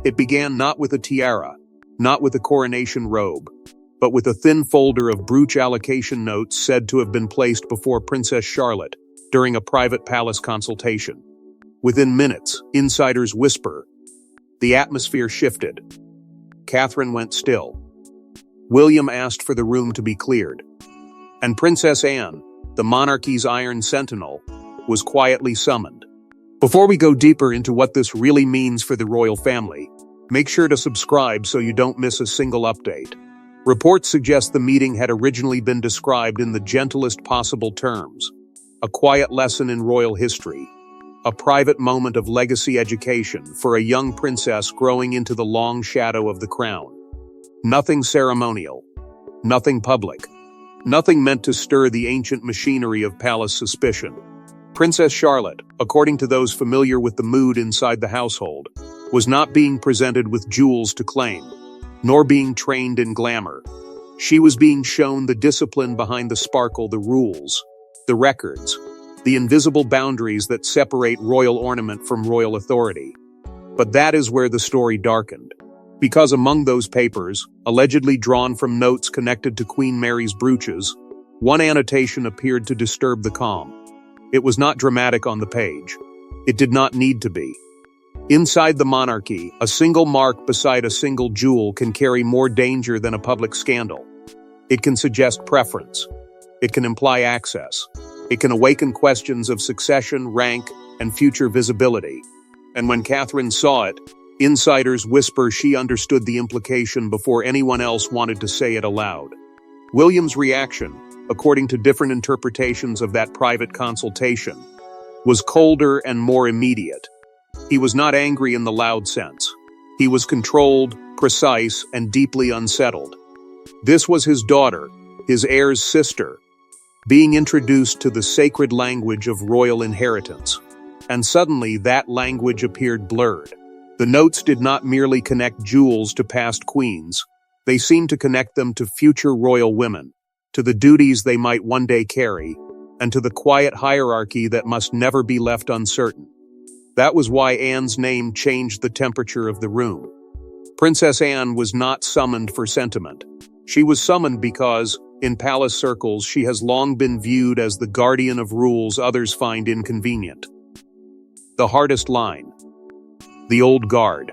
It began not with a tiara, not with a coronation robe, but with a thin folder of Brooch Allocation notes said to have been placed before Princess Charlotte during a private palace consultation. Within minutes, insiders whisper. The atmosphere shifted. Catherine went still. William asked for the room to be cleared. And Princess Anne, the monarchy's iron sentinel, was quietly summoned. Before we go deeper into what this really means for the royal family, make sure to subscribe so you don't miss a single update. Reports suggest the meeting had originally been described in the gentlest possible terms. A quiet lesson in royal history. A private moment of legacy education for a young princess growing into the long shadow of the crown. Nothing ceremonial. Nothing public. Nothing meant to stir the ancient machinery of palace suspicion. Princess Charlotte, according to those familiar with the mood inside the household, was not being presented with jewels to claim, nor being trained in glamour. She was being shown the discipline behind the sparkle, the rules, the records, the invisible boundaries that separate royal ornament from royal authority. But that is where the story darkened. Because among those papers, allegedly drawn from notes connected to Queen Mary's brooches, one annotation appeared to disturb the calm. It was not dramatic on the page. It did not need to be. Inside the monarchy, a single mark beside a single jewel can carry more danger than a public scandal. It can suggest preference. It can imply access. It can awaken questions of succession, rank, and future visibility. And when Catherine saw it, insiders whisper she understood the implication before anyone else wanted to say it aloud. William's reaction, according to different interpretations of that private consultation, was colder and more immediate. He was not angry in the loud sense. He was controlled, precise, and deeply unsettled. This was his daughter, his heir's sister, being introduced to the sacred language of royal inheritance. And suddenly that language appeared blurred. The notes did not merely connect jewels to past queens. They seemed to connect them to future royal women, to the duties they might one day carry, and to the quiet hierarchy that must never be left uncertain. That was why Anne's name changed the temperature of the room. Princess Anne was not summoned for sentiment. She was summoned because, in palace circles, she has long been viewed as the guardian of rules others find inconvenient. The hardest line. The old guard.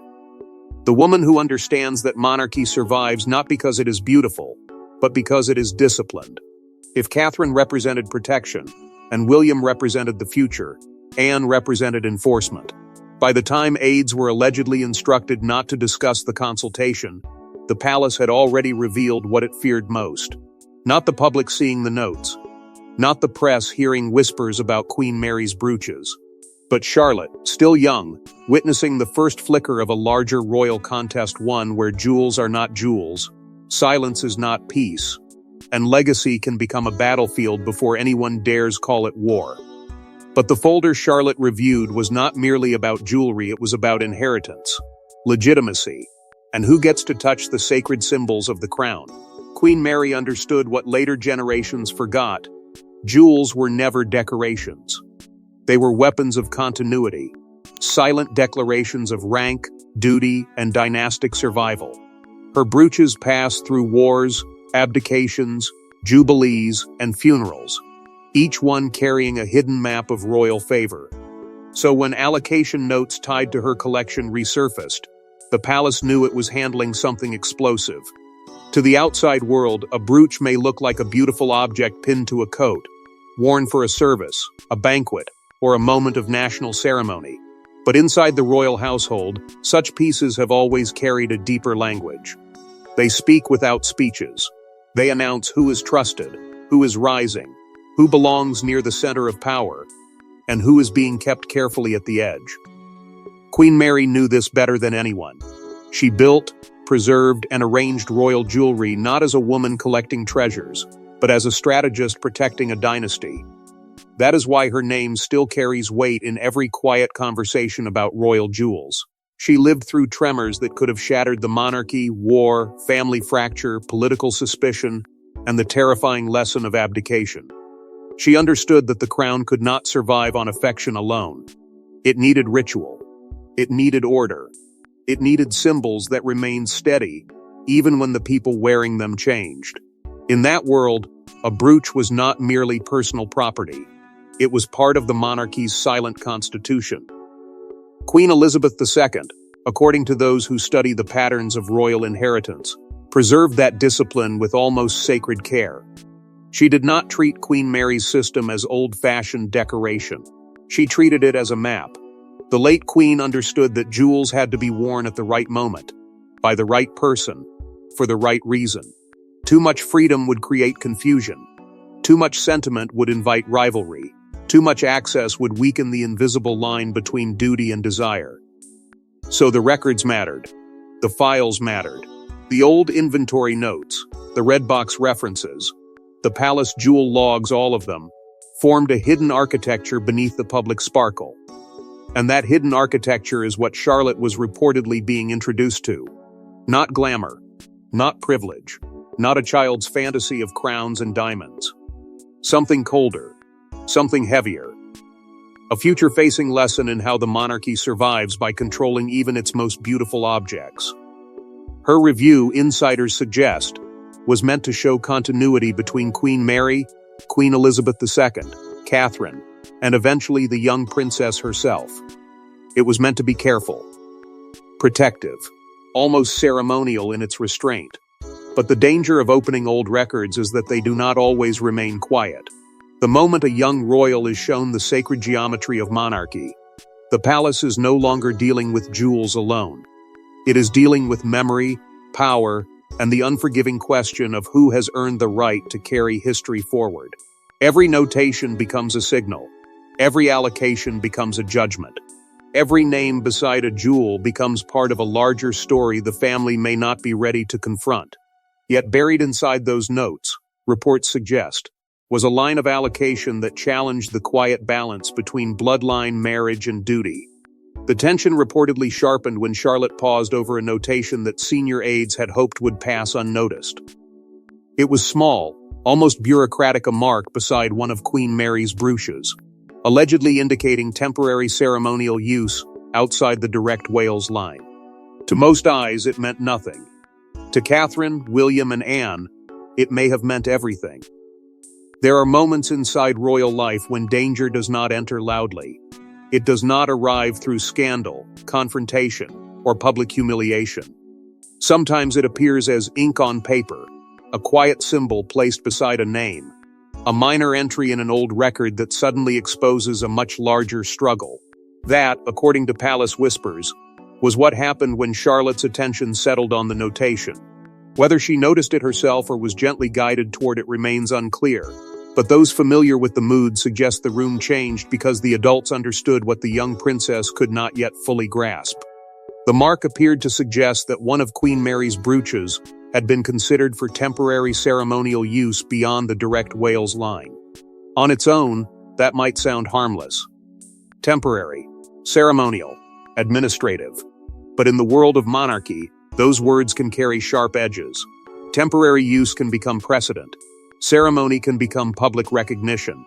The woman who understands that monarchy survives not because it is beautiful, but because it is disciplined. If Catherine represented protection, and William represented the future, Anne represented enforcement. By the time aides were allegedly instructed not to discuss the consultation, the palace had already revealed what it feared most. Not the public seeing the notes, not the press hearing whispers about Queen Mary's brooches, but Charlotte, still young, witnessing the first flicker of a larger royal contest, one where jewels are not jewels, silence is not peace, and legacy can become a battlefield before anyone dares call it war. But the folder Charlotte reviewed was not merely about jewelry, it was about inheritance, legitimacy, and who gets to touch the sacred symbols of the crown. Queen Mary understood what later generations forgot. Jewels were never decorations. They were weapons of continuity, silent declarations of rank, duty, and dynastic survival. Her brooches passed through wars, abdications, jubilees, and funerals, each one carrying a hidden map of royal favor. So when allocation notes tied to her collection resurfaced, the palace knew it was handling something explosive. To the outside world, a brooch may look like a beautiful object pinned to a coat, worn for a service, a banquet, or a moment of national ceremony. But inside the royal household, such pieces have always carried a deeper language. They speak without speeches. They announce who is trusted, who is rising, who belongs near the center of power, and who is being kept carefully at the edge. Queen Mary knew this better than anyone. She built, preserved, and arranged royal jewelry not as a woman collecting treasures, but as a strategist protecting a dynasty. That is why her name still carries weight in every quiet conversation about royal jewels. She lived through tremors that could have shattered the monarchy, war, family fracture, political suspicion, and the terrifying lesson of abdication. She understood that the crown could not survive on affection alone. It needed ritual. It needed order. It needed symbols that remained steady, even when the people wearing them changed. In that world, a brooch was not merely personal property. It was part of the monarchy's silent constitution. Queen Elizabeth II, according to those who study the patterns of royal inheritance, preserved that discipline with almost sacred care. She did not treat Queen Mary's system as old-fashioned decoration. She treated it as a map. The late Queen understood that jewels had to be worn at the right moment, by the right person, for the right reason. Too much freedom would create confusion. Too much sentiment would invite rivalry. Too much access would weaken the invisible line between duty and desire. So the records mattered. The files mattered. The old inventory notes, the red box references, the palace jewel logs, all of them, formed a hidden architecture beneath the public sparkle. And that hidden architecture is what Charlotte was reportedly being introduced to. Not glamour, not privilege, not a child's fantasy of crowns and diamonds. Something colder, something heavier. A future-facing lesson in how the monarchy survives by controlling even its most beautiful objects. Her review, insiders suggest, was meant to show continuity between Queen Mary, Queen Elizabeth II, Catherine, and eventually the young princess herself. It was meant to be careful, protective, almost ceremonial in its restraint. But the danger of opening old records is that they do not always remain quiet. The moment a young royal is shown the sacred geometry of monarchy, the palace is no longer dealing with jewels alone. It is dealing with memory, power, and the unforgiving question of who has earned the right to carry history forward. Every notation becomes a signal. Every allocation becomes a judgment. Every name beside a jewel becomes part of a larger story the family may not be ready to confront. Yet buried inside those notes, reports suggest, was a line of allocation that challenged the quiet balance between bloodline, marriage, and duty. The tension reportedly sharpened when Charlotte paused over a notation that senior aides had hoped would pass unnoticed. It was small, almost bureaucratic, a mark beside one of Queen Mary's brooches, allegedly indicating temporary ceremonial use outside the direct Wales line. To most eyes, it meant nothing. To Catherine, William, and Anne, it may have meant everything. There are moments inside royal life when danger does not enter loudly. It does not arrive through scandal, confrontation, or public humiliation. Sometimes it appears as ink on paper, a quiet symbol placed beside a name, a minor entry in an old record that suddenly exposes a much larger struggle. That, according to palace whispers, was what happened when Charlotte's attention settled on the notation. Whether she noticed it herself or was gently guided toward it remains unclear, but those familiar with the mood suggest the room changed because the adults understood what the young princess could not yet fully grasp. The mark appeared to suggest that one of Queen Mary's brooches had been considered for temporary ceremonial use beyond the direct Wales line. On its own, that might sound harmless. Temporary, ceremonial, administrative. But in the world of monarchy, those words can carry sharp edges. Temporary use can become precedent. Ceremony can become public recognition.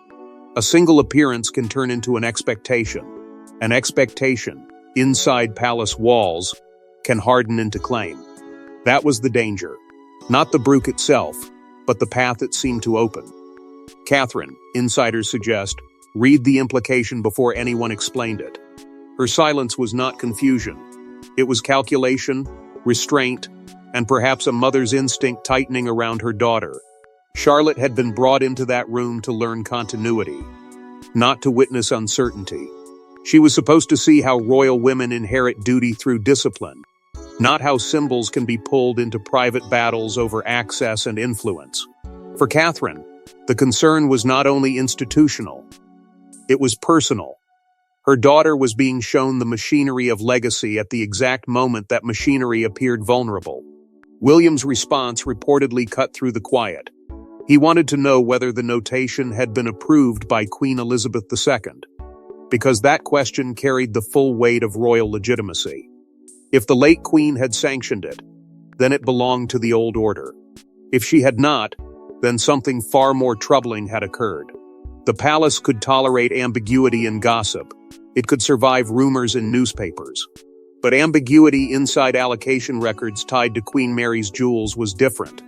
A single appearance can turn into an expectation. An expectation, inside palace walls, can harden into claim. That was the danger. Not the brooch itself, but the path it seemed to open. Catherine, insiders suggest, read the implication before anyone explained it. Her silence was not confusion. It was calculation, restraint, and perhaps a mother's instinct tightening around her daughter. Charlotte had been brought into that room to learn continuity, not to witness uncertainty. She was supposed to see how royal women inherit duty through discipline, not how symbols can be pulled into private battles over access and influence. For Catherine, the concern was not only institutional, it was personal. Her daughter was being shown the machinery of legacy at the exact moment that machinery appeared vulnerable. William's response reportedly cut through the quiet. He wanted to know whether the notation had been approved by Queen Elizabeth II, because that question carried the full weight of royal legitimacy. If the late Queen had sanctioned it, then it belonged to the old order. If she had not, then something far more troubling had occurred. The palace could tolerate ambiguity and gossip. It could survive rumors in newspapers. But ambiguity inside allocation records tied to Queen Mary's jewels was different.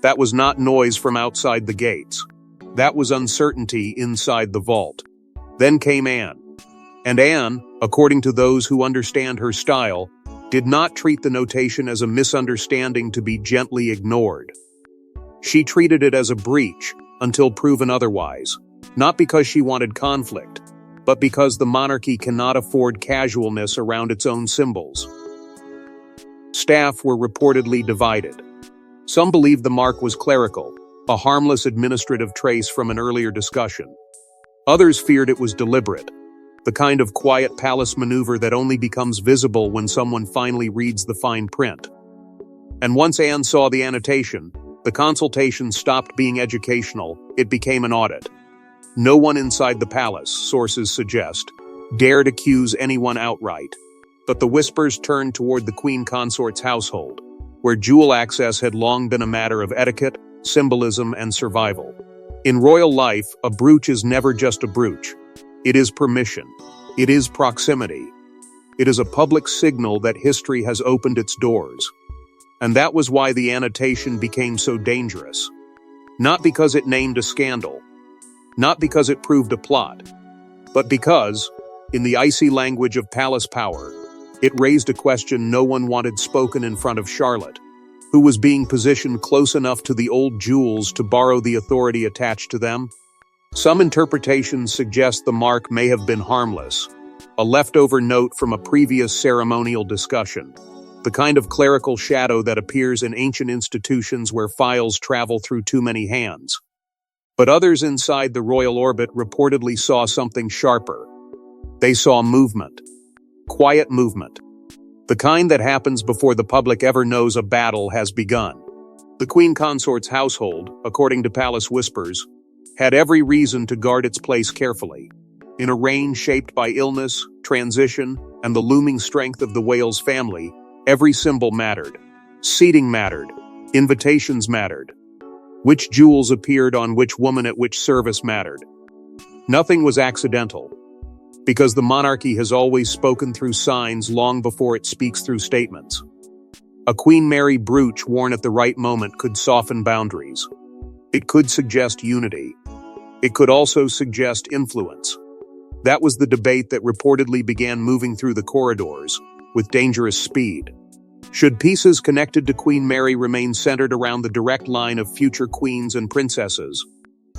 That was not noise from outside the gates. That was uncertainty inside the vault. Then came Anne. And Anne, according to those who understand her style, did not treat the notation as a misunderstanding to be gently ignored. She treated it as a breach until proven otherwise, not because she wanted conflict, but because the monarchy cannot afford casualness around its own symbols. Staff were reportedly divided. Some believed the mark was clerical, a harmless administrative trace from an earlier discussion. Others feared it was deliberate, the kind of quiet palace maneuver that only becomes visible when someone finally reads the fine print. And once Anne saw the annotation, the consultation stopped being educational, it became an audit. No one inside the palace, sources suggest, dared accuse anyone outright. But the whispers turned toward the queen consort's household, where jewel access had long been a matter of etiquette, symbolism, and survival. In royal life, a brooch is never just a brooch. It is permission. It is proximity. It is a public signal that history has opened its doors. And that was why the annotation became so dangerous. Not because it named a scandal, not because it proved a plot, but because, in the icy language of palace power, it raised a question no one wanted spoken in front of Charlotte, who was being positioned close enough to the old jewels to borrow the authority attached to them. Some interpretations suggest the mark may have been harmless, a leftover note from a previous ceremonial discussion, the kind of clerical shadow that appears in ancient institutions where files travel through too many hands. But others inside the royal orbit reportedly saw something sharper. They saw movement. Quiet movement. The kind that happens before the public ever knows a battle has begun. The queen consort's household, according to palace whispers, had every reason to guard its place carefully. In a reign shaped by illness, transition, and the looming strength of the Wales family, every symbol mattered. Seating mattered. Invitations mattered. Which jewels appeared on which woman at which service mattered. Nothing was accidental, because the monarchy has always spoken through signs long before it speaks through statements. A Queen Mary brooch worn at the right moment could soften boundaries. It could suggest unity. It could also suggest influence. That was the debate that reportedly began moving through the corridors with dangerous speed. Should pieces connected to Queen Mary remain centered around the direct line of future queens and princesses,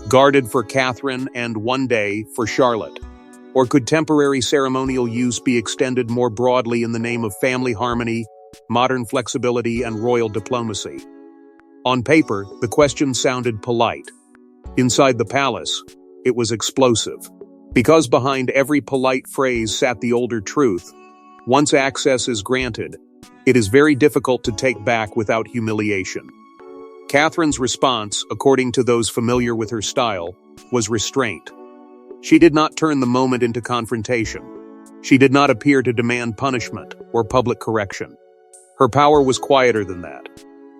guarded for Catherine and one day for Charlotte? Or could temporary ceremonial use be extended more broadly in the name of family harmony, modern flexibility, and royal diplomacy? On paper, the question sounded polite. Inside the palace, it was explosive. Because behind every polite phrase sat the older truth: once access is granted, it is very difficult to take back without humiliation. Catherine's response, according to those familiar with her style, was restraint. She did not turn the moment into confrontation. She did not appear to demand punishment or public correction. Her power was quieter than that.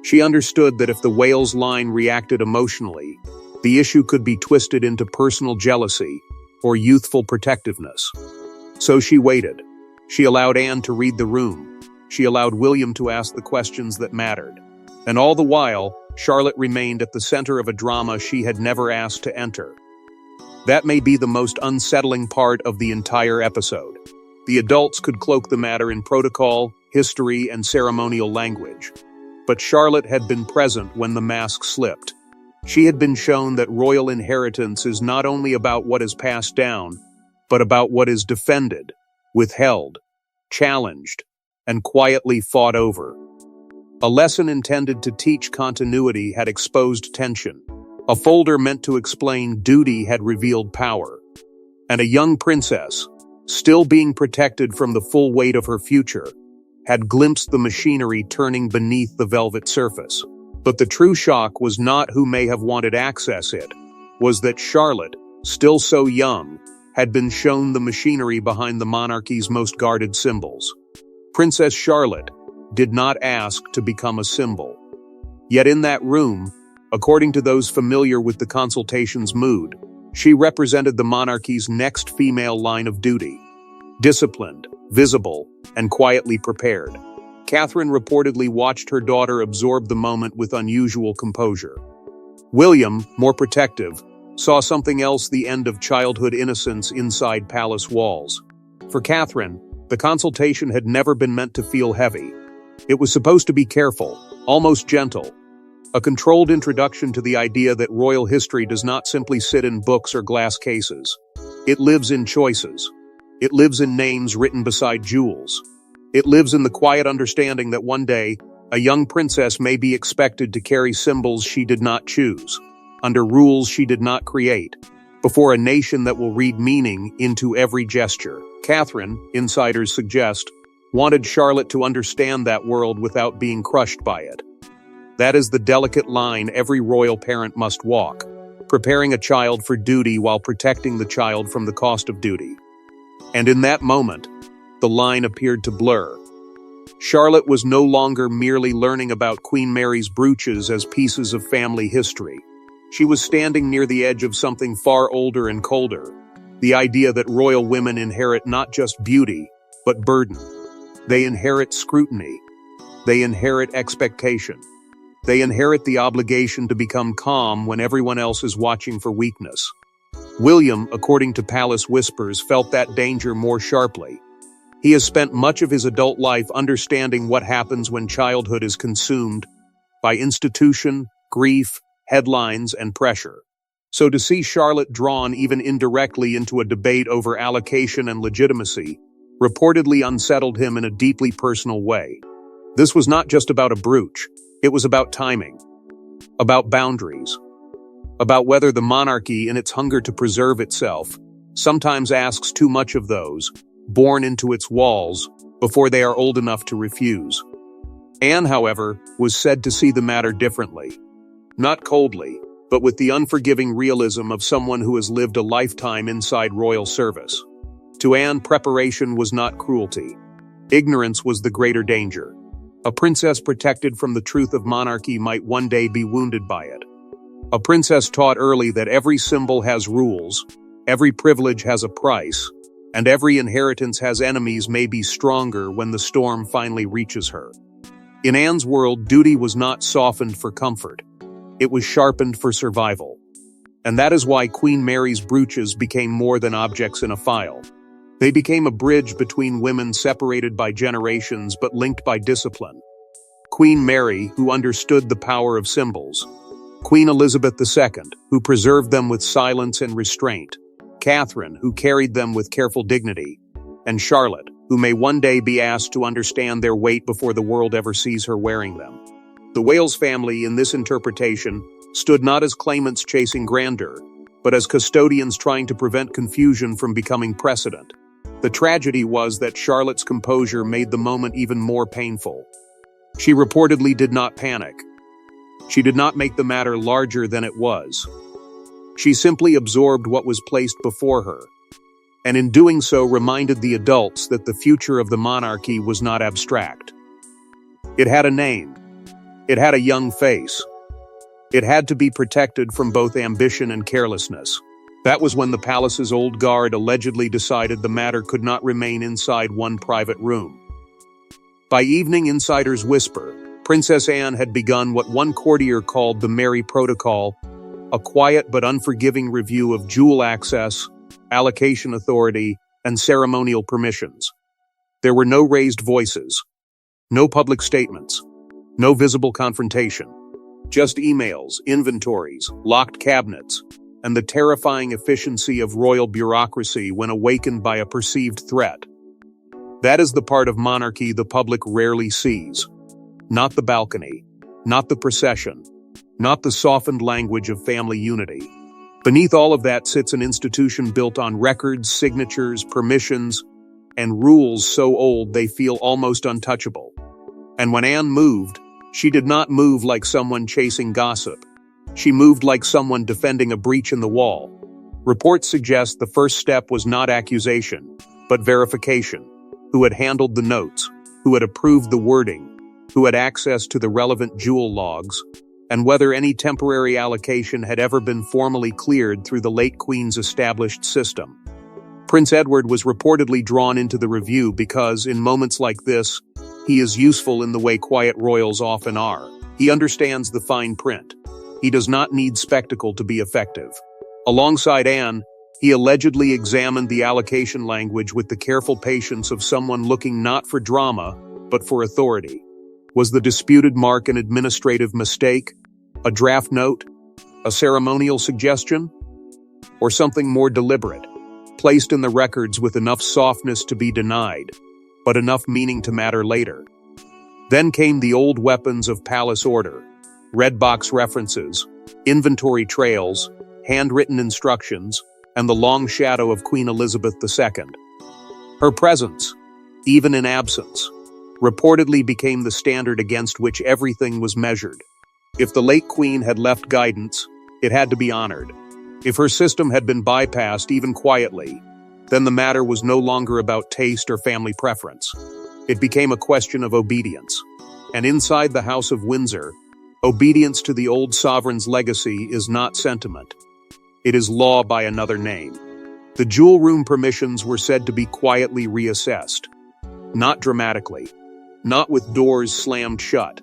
She understood that if the Wales line reacted emotionally, the issue could be twisted into personal jealousy or youthful protectiveness. So she waited. She allowed Anne to read the room. She allowed William to ask the questions that mattered. And all the while, Charlotte remained at the center of a drama she had never asked to enter. That may be the most unsettling part of the entire episode. The adults could cloak the matter in protocol, history, and ceremonial language. But Charlotte had been present when the mask slipped. She had been shown that royal inheritance is not only about what is passed down, but about what is defended, withheld, challenged, and quietly fought over. A lesson intended to teach continuity had exposed tension. A folder meant to explain duty had revealed power. And a young princess, still being protected from the full weight of her future, had glimpsed the machinery turning beneath the velvet surface. But the true shock was not who may have wanted access, it was that Charlotte, still so young, had been shown the machinery behind the monarchy's most guarded symbols. Princess Charlotte did not ask to become a symbol. Yet in that room, according to those familiar with the consultation's mood, she represented the monarchy's next female line of duty. Disciplined, visible, and quietly prepared. Catherine reportedly watched her daughter absorb the moment with unusual composure. William, more protective, saw something else: the end of childhood innocence inside palace walls. For Catherine, the consultation had never been meant to feel heavy. It was supposed to be careful, almost gentle. A controlled introduction to the idea that royal history does not simply sit in books or glass cases. It lives in choices. It lives in names written beside jewels. It lives in the quiet understanding that one day, a young princess may be expected to carry symbols she did not choose, under rules she did not create, before a nation that will read meaning into every gesture. Catherine, insiders suggest, wanted Charlotte to understand that world without being crushed by it. That is the delicate line every royal parent must walk, preparing a child for duty while protecting the child from the cost of duty. And in that moment, the line appeared to blur. Charlotte was no longer merely learning about Queen Mary's brooches as pieces of family history. She was standing near the edge of something far older and colder, the idea that royal women inherit not just beauty, but burden. They inherit scrutiny. They inherit expectation. They inherit the obligation to become calm when everyone else is watching for weakness. William, according to palace whispers, felt that danger more sharply. He has spent much of his adult life understanding what happens when childhood is consumed by institution, grief, headlines, and pressure. So to see Charlotte drawn even indirectly into a debate over allocation and legitimacy reportedly unsettled him in a deeply personal way. This was not just about a brooch. It was about timing, about boundaries, about whether the monarchy, in its hunger to preserve itself, sometimes asks too much of those born into its walls before they are old enough to refuse. Anne, however, was said to see the matter differently. Not coldly, but with the unforgiving realism of someone who has lived a lifetime inside royal service. To Anne, preparation was not cruelty. Ignorance was the greater danger. A princess protected from the truth of monarchy might one day be wounded by it. A princess taught early that every symbol has rules, every privilege has a price, and every inheritance has enemies may be stronger when the storm finally reaches her. In Anne's world, duty was not softened for comfort. It was sharpened for survival. And that is why Queen Mary's brooches became more than objects in a file. They became a bridge between women separated by generations but linked by discipline. Queen Mary, who understood the power of symbols. Queen Elizabeth II, who preserved them with silence and restraint. Catherine, who carried them with careful dignity. And Charlotte, who may one day be asked to understand their weight before the world ever sees her wearing them. The Wales family, in this interpretation, stood not as claimants chasing grandeur, but as custodians trying to prevent confusion from becoming precedent. The tragedy was that Charlotte's composure made the moment even more painful. She reportedly did not panic. She did not make the matter larger than it was. She simply absorbed what was placed before her, and in doing so reminded the adults that the future of the monarchy was not abstract. It had a name. It had a young face. It had to be protected from both ambition and carelessness. That was when the palace's old guard allegedly decided the matter could not remain inside one private room. By evening, insiders whisper, Princess Anne had begun what one courtier called the Mary Protocol, a quiet but unforgiving review of jewel access, allocation authority, and ceremonial permissions. There were no raised voices, no public statements, no visible confrontation, just emails, inventories, locked cabinets, and the terrifying efficiency of royal bureaucracy when awakened by a perceived threat. That is the part of monarchy the public rarely sees. Not the balcony, not the procession, not the softened language of family unity. Beneath all of that sits an institution built on records, signatures, permissions, and rules so old they feel almost untouchable. And when Anne moved, she did not move like someone chasing gossip. She moved like someone defending a breach in the wall. Reports suggest the first step was not accusation, but verification. Who had handled the notes, who had approved the wording, who had access to the relevant jewel logs, and whether any temporary allocation had ever been formally cleared through the late Queen's established system. Prince Edward was reportedly drawn into the review because, in moments like this, he is useful in the way quiet royals often are. He understands the fine print. He does not need spectacle to be effective. Alongside Anne, he allegedly examined the allocation language with the careful patience of someone looking not for drama, but for authority. Was the disputed mark an administrative mistake, a draft note, a ceremonial suggestion, or something more deliberate, placed in the records with enough softness to be denied, but enough meaning to matter later? Then came the old weapons of palace order: red box references, inventory trails, handwritten instructions, and the long shadow of Queen Elizabeth II. Her presence, even in absence, reportedly became the standard against which everything was measured. If the late Queen had left guidance, it had to be honored. If her system had been bypassed even quietly, then the matter was no longer about taste or family preference. It became a question of obedience. And inside the House of Windsor, obedience to the old sovereign's legacy is not sentiment. It is law by another name. The jewel room permissions were said to be quietly reassessed. Not dramatically, not with doors slammed shut,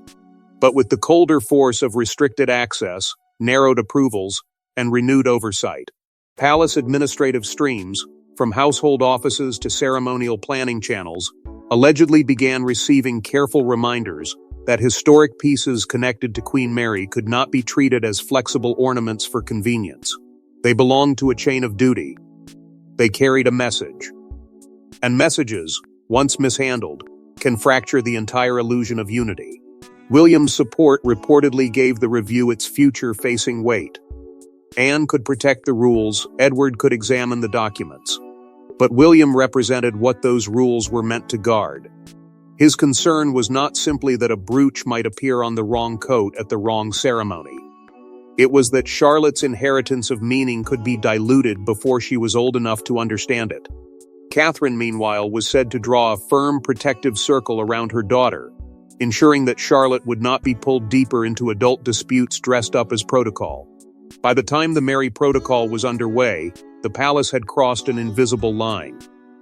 but with the colder force of restricted access, narrowed approvals, and renewed oversight. Palace administrative streams, from household offices to ceremonial planning channels, allegedly began receiving careful reminders that historic pieces connected to Queen Mary could not be treated as flexible ornaments for convenience. They belonged to a chain of duty. They carried a message. And messages, once mishandled, can fracture the entire illusion of unity. William's support reportedly gave the review its future-facing weight. Anne could protect the rules, Edward could examine the documents. But William represented what those rules were meant to guard. His concern was not simply that a brooch might appear on the wrong coat at the wrong ceremony. It was that Charlotte's inheritance of meaning could be diluted before she was old enough to understand it. Catherine, meanwhile, was said to draw a firm protective circle around her daughter, ensuring that Charlotte would not be pulled deeper into adult disputes dressed up as protocol. By the time the Mary Protocol was underway, the palace had crossed an invisible line.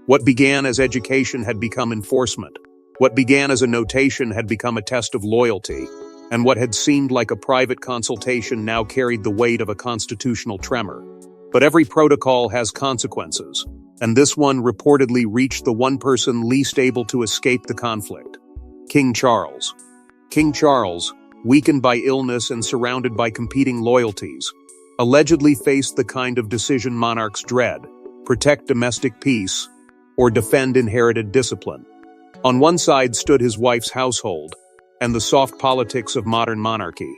What began as education had become enforcement. What began as a notation had become a test of loyalty. And what had seemed like a private consultation now carried the weight of a constitutional tremor. But every protocol has consequences, and this one reportedly reached the one person least able to escape the conflict: King Charles. King Charles, weakened by illness and surrounded by competing loyalties, allegedly faced the kind of decision monarchs dread: protect domestic peace or defend inherited discipline. On one side stood his wife's household and the soft politics of modern monarchy.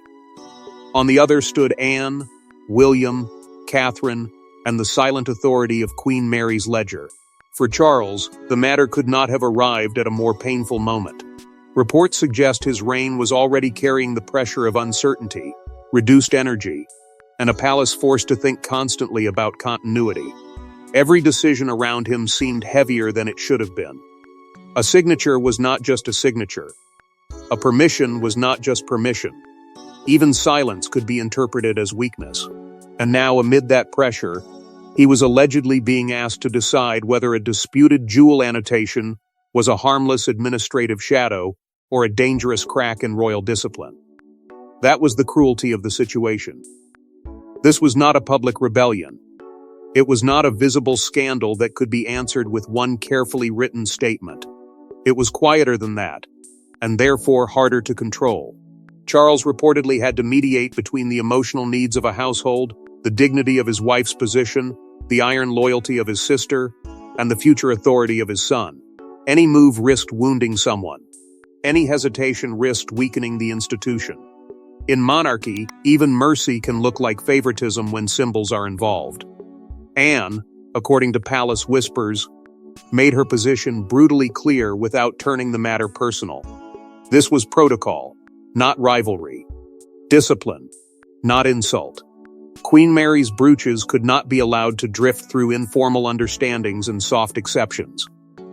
On the other stood Anne, William, Catherine, and the silent authority of Queen Mary's ledger. For Charles, the matter could not have arrived at a more painful moment. Reports suggest his reign was already carrying the pressure of uncertainty, reduced energy, and a palace forced to think constantly about continuity. Every decision around him seemed heavier than it should have been. A signature was not just a signature. A permission was not just permission. Even silence could be interpreted as weakness. And now, amid that pressure, he was allegedly being asked to decide whether a disputed jewel annotation was a harmless administrative shadow or a dangerous crack in royal discipline. That was the cruelty of the situation. This was not a public rebellion. It was not a visible scandal that could be answered with one carefully written statement. It was quieter than that, and therefore harder to control. Charles reportedly had to mediate between the emotional needs of a household, the dignity of his wife's position, the iron loyalty of his sister, and the future authority of his son. Any move risked wounding someone. Any hesitation risked weakening the institution. In monarchy, even mercy can look like favoritism when symbols are involved. Anne, according to palace whispers, made her position brutally clear without turning the matter personal. This was protocol, not rivalry. Discipline, not insult. Queen Mary's brooches could not be allowed to drift through informal understandings and soft exceptions.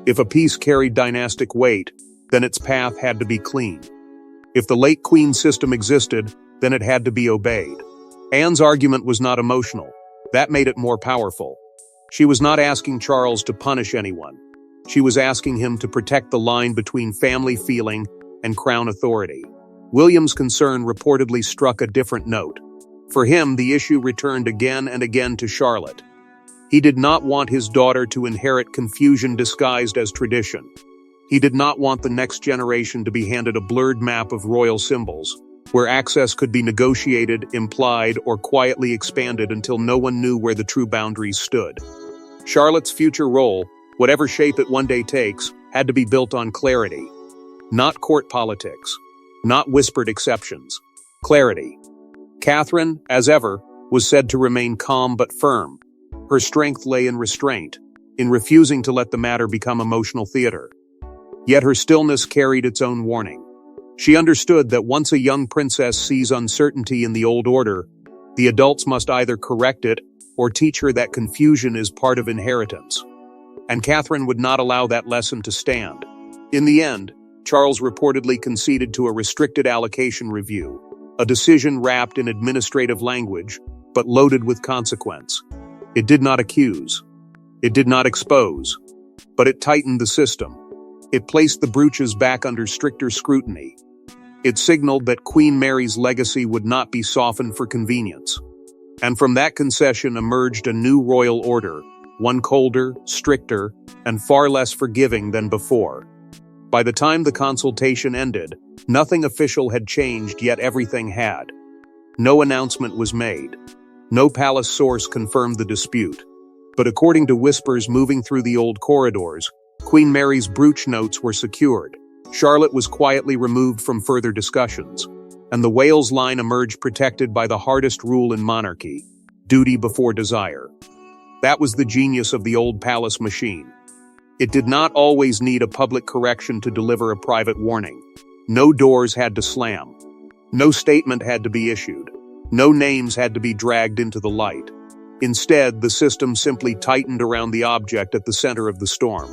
If a piece carried dynastic weight, then its path had to be clean. If the late Queen's system existed, then it had to be obeyed. Anne's argument was not emotional. That made it more powerful. She was not asking Charles to punish anyone. She was asking him to protect the line between family feeling and crown authority. William's concern reportedly struck a different note. For him, the issue returned again and again to Charlotte. He did not want his daughter to inherit confusion disguised as tradition. He did not want the next generation to be handed a blurred map of royal symbols, where access could be negotiated, implied, or quietly expanded until no one knew where the true boundaries stood. Charlotte's future role, whatever shape it one day takes, had to be built on clarity. Not court politics. Not whispered exceptions. Clarity. Catherine, as ever, was said to remain calm but firm. Her strength lay in restraint, in refusing to let the matter become emotional theater. Yet her stillness carried its own warning. She understood that once a young princess sees uncertainty in the old order, the adults must either correct it or teach her that confusion is part of inheritance. And Catherine would not allow that lesson to stand. In the end, Charles reportedly conceded to a restricted allocation review, a decision wrapped in administrative language, but loaded with consequence. It did not accuse. It did not expose. But it tightened the system. It placed the Brooches back under stricter scrutiny. It signaled that Queen Mary's legacy would not be softened for convenience. And from that concession emerged a new royal order, one colder, stricter, and far less forgiving than before. By the time the consultation ended, nothing official had changed, yet everything had. No announcement was made. No palace source confirmed the dispute. But according to whispers moving through the old corridors, Queen Mary's Brooch notes were secured. Charlotte was quietly removed from further discussions, and the Wales line emerged protected by the hardest rule in monarchy: duty before desire. That was the genius of the old palace machine. It did not always need a public correction to deliver a private warning. No doors had to slam. No statement had to be issued. No names had to be dragged into the light. Instead, the system simply tightened around the object at the center of the storm.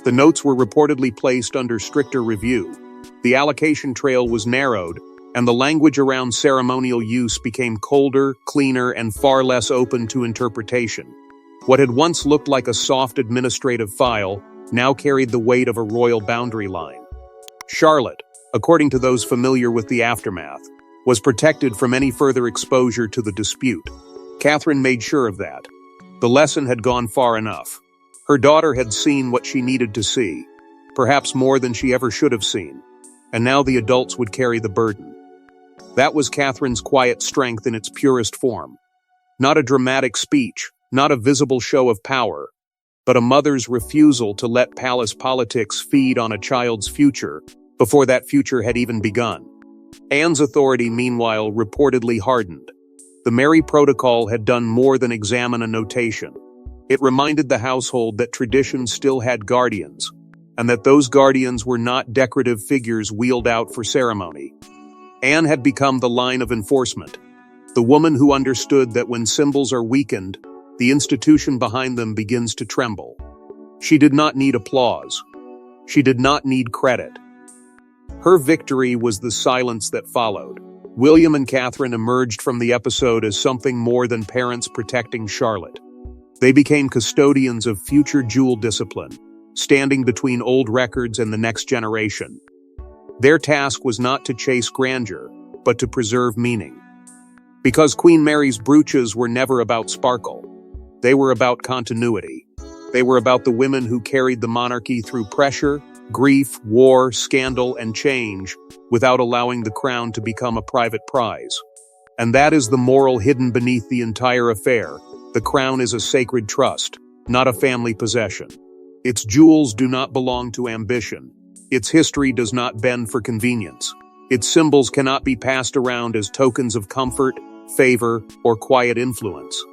The notes were reportedly placed under stricter review. The allocation trail was narrowed, and the language around ceremonial use became colder, cleaner, and far less open to interpretation. What had once looked like a soft administrative file now carried the weight of a royal boundary line. Charlotte, according to those familiar with the aftermath, was protected from any further exposure to the dispute. Catherine made sure of that. The lesson had gone far enough. Her daughter had seen what she needed to see, perhaps more than she ever should have seen, and now the adults would carry the burden. That was Catherine's quiet strength in its purest form. Not a dramatic speech, not a visible show of power, but a mother's refusal to let palace politics feed on a child's future before that future had even begun. Anne's authority, meanwhile, reportedly hardened. The Mary Protocol had done more than examine a notation. It reminded the household that tradition still had guardians, and that those guardians were not decorative figures wheeled out for ceremony. Anne had become the line of enforcement, the woman who understood that when symbols are weakened, the institution behind them begins to tremble. She did not need applause. She did not need credit. Her victory was the silence that followed. William and Catherine emerged from the episode as something more than parents protecting Charlotte. They became custodians of future jewel discipline, standing between old records and the next generation. Their task was not to chase grandeur, but to preserve meaning. Because Queen Mary's Brooches were never about sparkle. They were about continuity. They were about the women who carried the monarchy through pressure, grief, war, scandal, and change, without allowing the crown to become a private prize. And that is the moral hidden beneath the entire affair. The crown is a sacred trust, not a family possession. Its jewels do not belong to ambition. Its history does not bend for convenience. Its symbols cannot be passed around as tokens of comfort, favor, or quiet influence.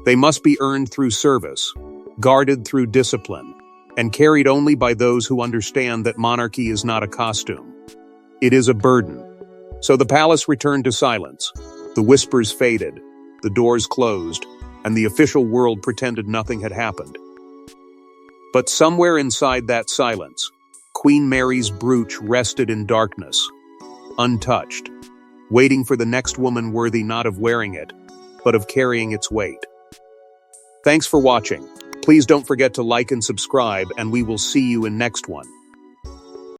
They must be earned through service, guarded through discipline, and carried only by those who understand that monarchy is not a costume. It is a burden. So the palace returned to silence. The whispers faded, the doors closed, and the official world pretended nothing had happened. But somewhere inside that silence, Queen Mary's brooch rested in darkness, untouched, waiting for the next woman worthy not of wearing it, but of carrying its weight. Thanks for watching. Please don't forget to like and subscribe, and we will see you in next one.